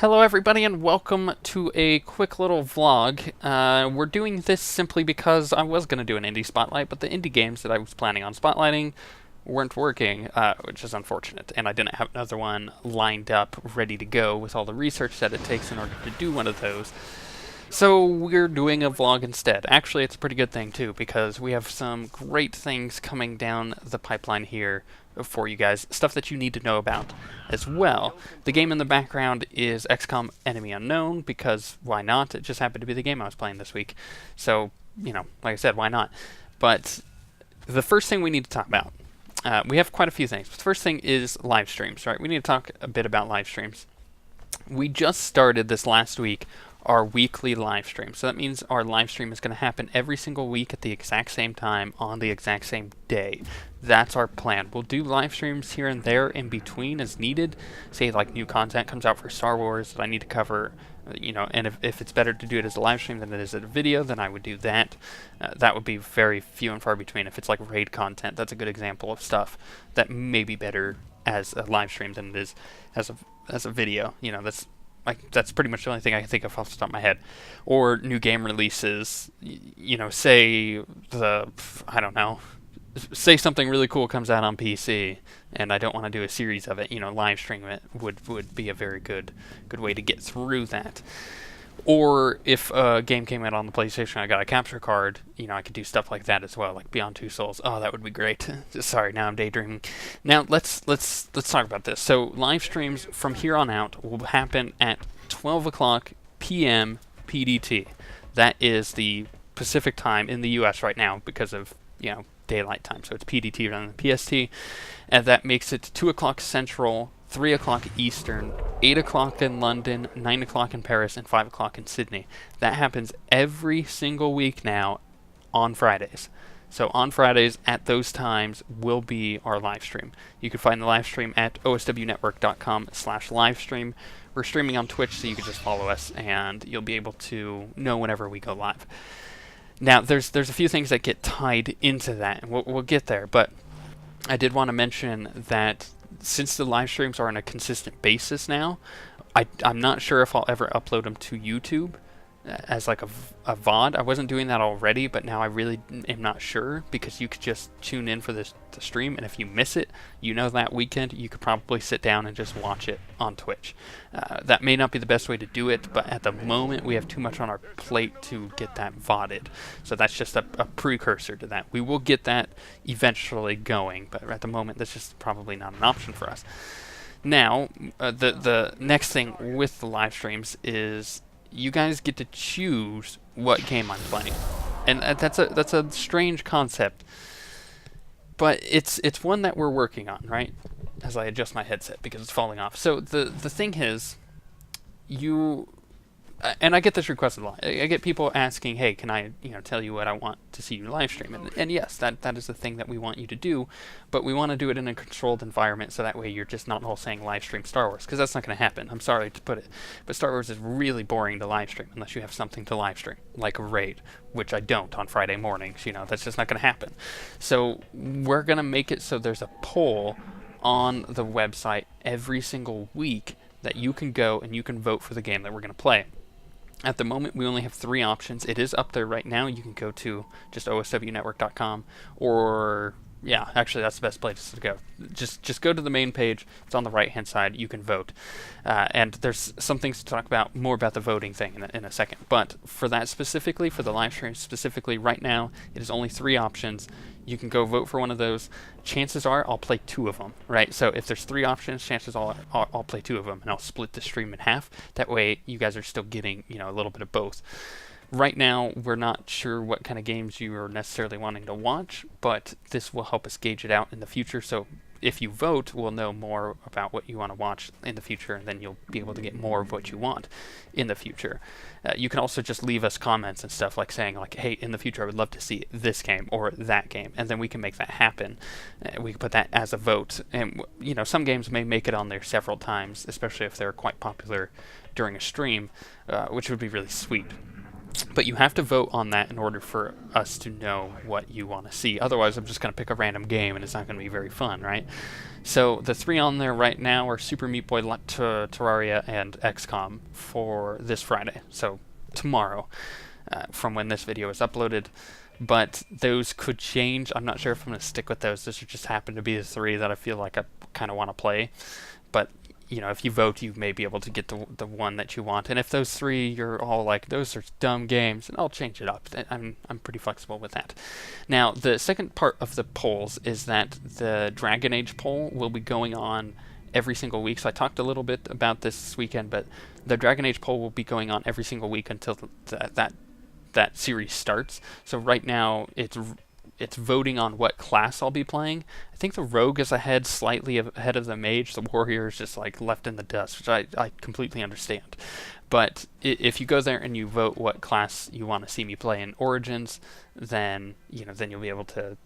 Hello everybody and welcome to a quick little vlog. We're doing this simply because I was going to do an indie spotlight, but the indie games that I was planning on spotlighting weren't working, which is unfortunate, and I didn't have another one lined up ready to go with all the research that it takes in order to do one of those. So we're doing a vlog instead. Actually, it's a pretty good thing too, because we have some great things coming down the pipeline here for you guys, stuff that you need to know about as well. The game in the background is XCOM Enemy Unknown, because why not? It just happened to be the game I was playing this week. So, you know, like I said, why not? But the first thing we need to talk about, we have quite a few things. The first thing is live streams, right? We need to talk a bit about live streams. We just started this last week our weekly live stream. So that means our live stream is going to happen every single week at the exact same time on the exact same day. That's our plan. We'll do live streams here and there in between as needed. Say like new content comes out for Star Wars that I need to cover, you know, and if it's better to do it as a live stream than it is as a video, then I would do that. That would be very few and far between. If it's like raid content, that's a good example of stuff that may be better as a live stream than it is as a video. You know, that's pretty much the only thing I can think of off the top of my head. Or new game releases, you know, say I don't know, say something really cool comes out on PC and I don't want to do a series of it, you know, live stream it would be a very good way to get through that. Or if a game came out on the PlayStation, I got a capture card, you know, I could do stuff like that as well, like Beyond Two Souls. Oh, that would be great. Sorry, now I'm daydreaming. Now let's talk about this. So live streams from here on out will happen at 12 o'clock p.m. PDT. That is the Pacific time in the U.S. right now because of, you know, daylight time. So it's PDT rather than PST, and that makes it 2 o'clock Central, 3 o'clock Eastern, 8 o'clock in London, 9 o'clock in Paris, and 5 o'clock in Sydney. That happens every single week now on Fridays. So on Fridays at those times will be our live stream. You can find the live stream at OSWnetwork.com/livestream. We're streaming on Twitch, so you can just follow us and you'll be able to know whenever we go live. Now, there's a few things that get tied into that, and we'll get there, but I did want to mention that since the live streams are on a consistent basis now, I'm not sure if I'll ever upload them to YouTube as like a VOD. I wasn't doing that already, but now I really am not sure, because you could just tune in for the stream, and if you miss it, you know, that weekend, you could probably sit down and just watch it on Twitch. That may not be the best way to do it, but at the moment, we have too much on our plate to get that VODed. So that's just a precursor to that. We will get that eventually going, but at the moment, that's just probably not an option for us. Now, the next thing with the live streams is you guys get to choose what game I'm playing, and that's a strange concept, but it's one that we're working on, right? As I adjust my headset because it's falling off. So the thing is, and I get this request a lot. I get people asking, "Hey, can I, you know, tell you what I want to see you live stream?" And yes, that is the thing that we want you to do, but we want to do it in a controlled environment, so that way you're just not all saying live stream Star Wars, because that's not going to happen. I'm sorry to put it, but Star Wars is really boring to live stream unless you have something to live stream, like a raid, which I don't on Friday mornings. You know, that's just not going to happen. So we're going to make it so there's a poll on the website every single week that you can go and you can vote for the game that we're going to play. At the moment, we only have 3 options. It is up there right now. You can go to just OSWnetwork.com, or, yeah, actually that's the best place to go. Just go to the main page. It's on the right-hand side. You can vote. And there's some things to talk about, more about the voting thing in a second. But for that specifically, for the live stream specifically, right now, it is only 3 options. You can go vote for one of those. Chances are I'll play 2 of them, right? So if there's 3 options, chances are I'll play 2 of them, and I'll split the stream in half. That way you guys are still getting, you know, a little bit of both. Right now, we're not sure what kind of games you are necessarily wanting to watch, but this will help us gauge it out in the future. So if you vote, we'll know more about what you want to watch in the future, and then you'll be able to get more of what you want in the future. You can also just leave us comments and stuff, like saying, like, hey, in the future I would love to see this game or that game, and then we can make that happen. We can put that as a vote, and you know, some games may make it on there several times, especially if they're quite popular during a stream, which would be really sweet. But you have to vote on that in order for us to know what you want to see. Otherwise, I'm just going to pick a random game, and it's not going to be very fun, right? So the 3 on there right now are Super Meat Boy, Terraria, and XCOM for this Friday. So tomorrow, from when this video is uploaded. But those could change. I'm not sure if I'm going to stick with those. Those just happen to be the 3 that I feel like I kind of want to play. But you know, if you vote, you may be able to get the one that you want. And if those 3, you're all like, those are dumb games, and I'll change it up. I'm pretty flexible with that. Now, the second part of the polls is that the Dragon Age poll will be going on every single week. So I talked a little bit about this weekend, but the Dragon Age poll will be going on every single week until that series starts. So right now, it's voting on what class I'll be playing. I think the rogue is slightly ahead of the mage. The warrior is just like left in the dust, which I completely understand. But if you go there and you vote what class you want to see me play in Origins, then you'll be able to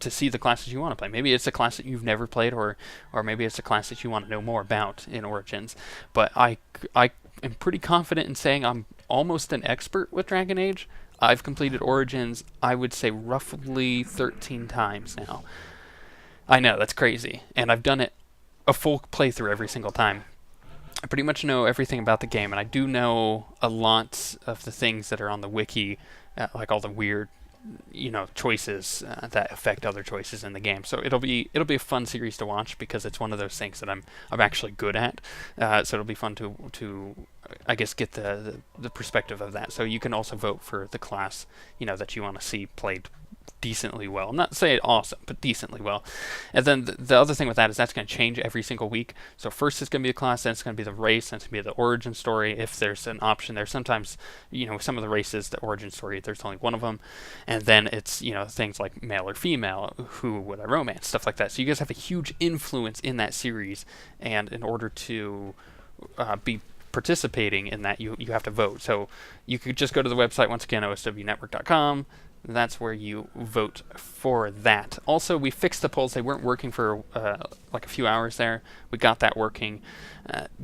see the classes you want to play. Maybe it's a class that you've never played, or maybe it's a class that you want to know more about in Origins. But I am pretty confident in saying I'm almost an expert with Dragon Age. I've completed Origins, I would say, roughly 13 times now. I know, that's crazy. And I've done it a full playthrough every single time. I pretty much know everything about the game, and I do know a lot of the things that are on the wiki, like all the weird, choices that affect other choices in the game. So it'll be a fun series to watch because it's one of those things that I'm actually good at. So it'll be fun to I guess get the perspective of that. So you can also vote for the class that you want to see played decently well. I'm not saying awesome, but decently well. And then the other thing with that is that's going to change every single week. So first it's going to be a class, then it's going to be the race, then it's going to be the origin story if there's an option there. Sometimes, some of the races, the origin story, there's only one of them. And then it's, things like male or female, who would I romance, stuff like that. So you guys have a huge influence in that series, and in order to be participating in that, you have to vote. So you could just go to the website, once again, OSWnetwork.com. That's where you vote for that. Also, we fixed the polls. They weren't working for like a few hours there. We got that working.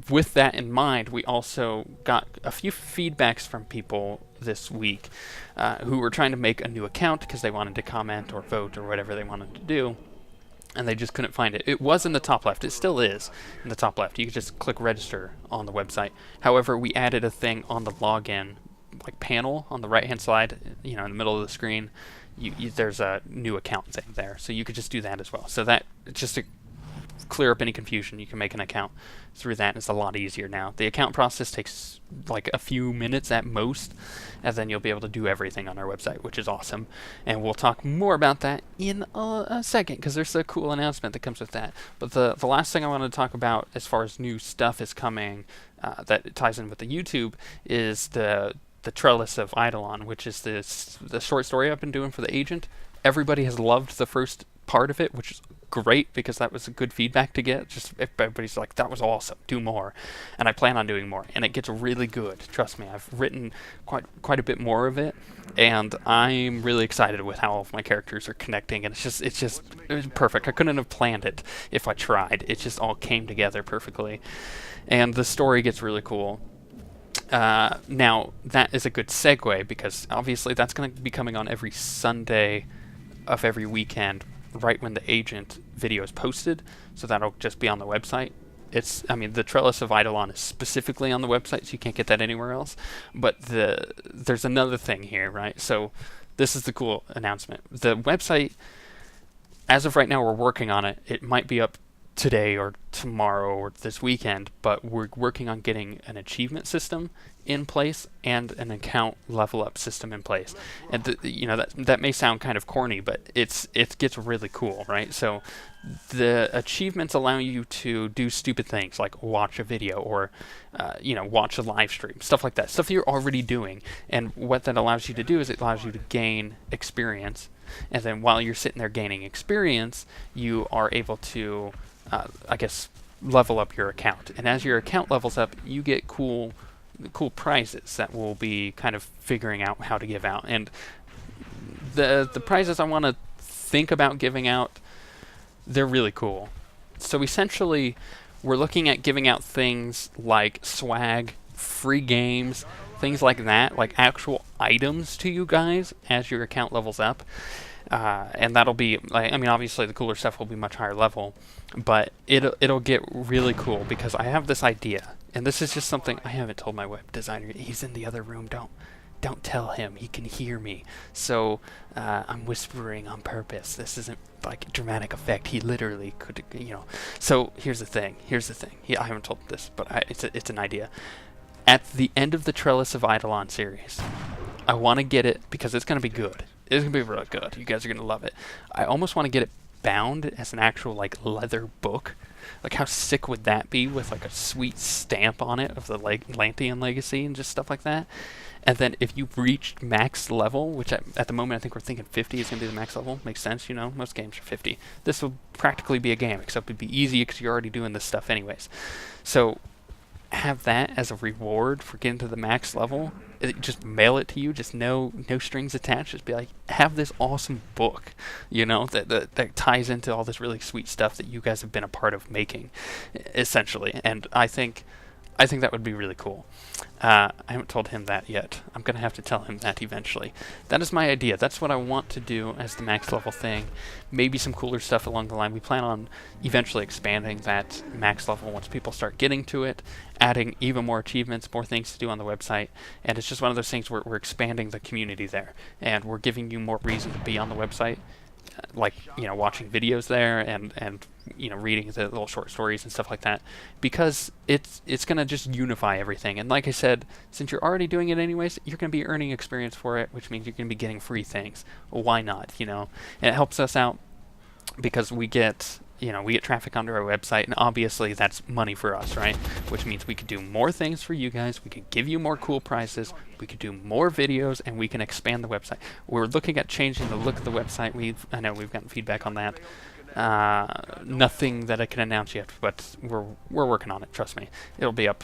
With that in mind, we also got a few feedbacks from people this week who were trying to make a new account because they wanted to comment or vote or whatever they wanted to do, and they just couldn't find it. It was in the top left. It still is in the top left. You can just click register on the website. However, we added a thing on the login panel on the right hand side, in the middle of the screen. There's a new account thing there, so you could just do that as well. So that, just to clear up any confusion, you can make an account through that. It's a lot easier now. The account process takes like a few minutes at most, and then you'll be able to do everything on our website, which is awesome. And we'll talk more about that in a second, because there's a cool announcement that comes with that. But the last thing I want to talk about as far as new stuff is coming that ties in with the YouTube is the Trellis of Eidolon, which is the short story I've been doing for the agent. Everybody has loved the first part of it, which is great because that was a good feedback to get. Just everybody's like, that was awesome, do more. And I plan on doing more, and it gets really good. Trust me, I've written quite a bit more of it, and I'm really excited with how all of my characters are connecting, and it was perfect. I couldn't have planned it if I tried. It just all came together perfectly, and the story gets really cool. Now, that is a good segue, because obviously that's going to be coming on every Sunday of every weekend, right when the agent video is posted, so that'll just be on the website. The Trellis of Eidolon is specifically on the website, so you can't get that anywhere else. But there's another thing here, right? So this is the cool announcement. The website, as of right now, we're working on it. It might be up today or tomorrow or this weekend, but we're working on getting an achievement system in place and an account level up system in place. And that may sound kind of corny, but it gets really cool, right? So the achievements allow you to do stupid things like watch a video or watch a live stream, stuff like that, stuff you're already doing. And what that allows you to do is it allows you to gain experience, and then while you're sitting there gaining experience, you are able to level up your account. And as your account levels up, you get cool prizes that we'll be kind of figuring out how to give out. And the prizes I want to think about giving out, they're really cool. So essentially, we're looking at giving out things like swag, free games, things like that, like actual items to you guys as your account levels up. And that'll be, like, I mean, obviously the cooler stuff will be much higher level, but it'll get really cool because I have this idea, and this is just something I haven't told my web designer. He's in the other room. Don't tell him. He can hear me. So I'm whispering on purpose. This isn't like a dramatic effect. He literally could, you know. So here's the thing. I haven't told him this, but it's an idea. At the end of the Trellis of Eidolon series, I want to get it because it's going to be good. It's going to be really good. You guys are going to love it. I almost want to get it bound as an actual like leather book. Like how sick would that be with like a sweet stamp on it of the Lantean legacy and just stuff like that. And then if you've reached max level, which at the moment I think we're thinking 50 is going to be the max level. Makes sense, you know, most games are 50. This will practically be a game, except it'd be easy because you're already doing this stuff anyways. So have that as a reward for getting to the max level. Just mail it to you, just no strings attached. Just be like, have this awesome book, you know, that ties into all this really sweet stuff that you guys have been a part of making, essentially. And I think that would be really cool. I haven't told him that yet. I'm going to have to tell him that eventually. That is my idea. That's what I want to do as the max level thing. Maybe some cooler stuff along the line. We plan on eventually expanding that max level once people start getting to it, adding even more achievements, more things to do on the website. And it's just one of those things where we're expanding the community there. And we're giving you more reason to be on the website. Like, you know, watching videos there and you know, reading the little short stories and stuff like that, because it's gonna just unify everything. And like I said, since you're already doing it anyways, you're gonna be earning experience for it, which means you're gonna be getting free things. Well, why not, you know? And it helps us out because we get traffic onto our website, and obviously that's money for us, right? Which means we could do more things for you guys, we could give you more cool prizes, we could do more videos, and we can expand the website. We're looking at changing the look of the website. I know we've gotten feedback on that. Nothing that I can announce yet, but we're working on it, trust me. It'll be up,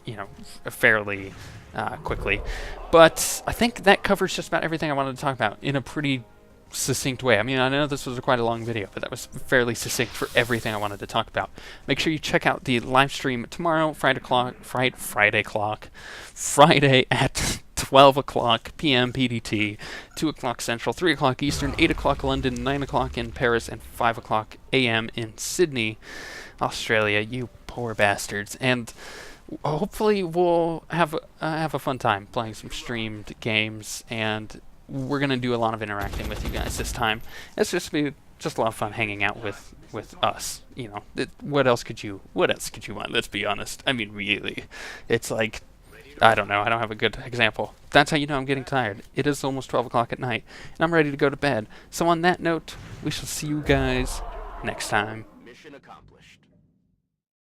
you know, fairly quickly. But I think that covers just about everything I wanted to talk about in a pretty succinct way. I mean, I know this was quite a long video, but that was fairly succinct for everything I wanted to talk about. Make sure you check out the live stream tomorrow, Friday at 12 o'clock p.m. PDT, 2 o'clock Central, 3 o'clock Eastern, 8 o'clock London, 9 o'clock in Paris, and 5 o'clock a.m. in Sydney, Australia. You poor bastards. And hopefully we'll have a fun time playing some streamed games, and we're going to do a lot of interacting with you guys this time. It's just a lot of fun hanging out with us, you know. What else could you want? Let's be honest. I mean, really. It's like, I don't know. I don't have a good example. That's how you know I'm getting tired. It is almost 12 o'clock at night, and I'm ready to go to bed. So on that note, we shall see you guys next time. Mission accomplished.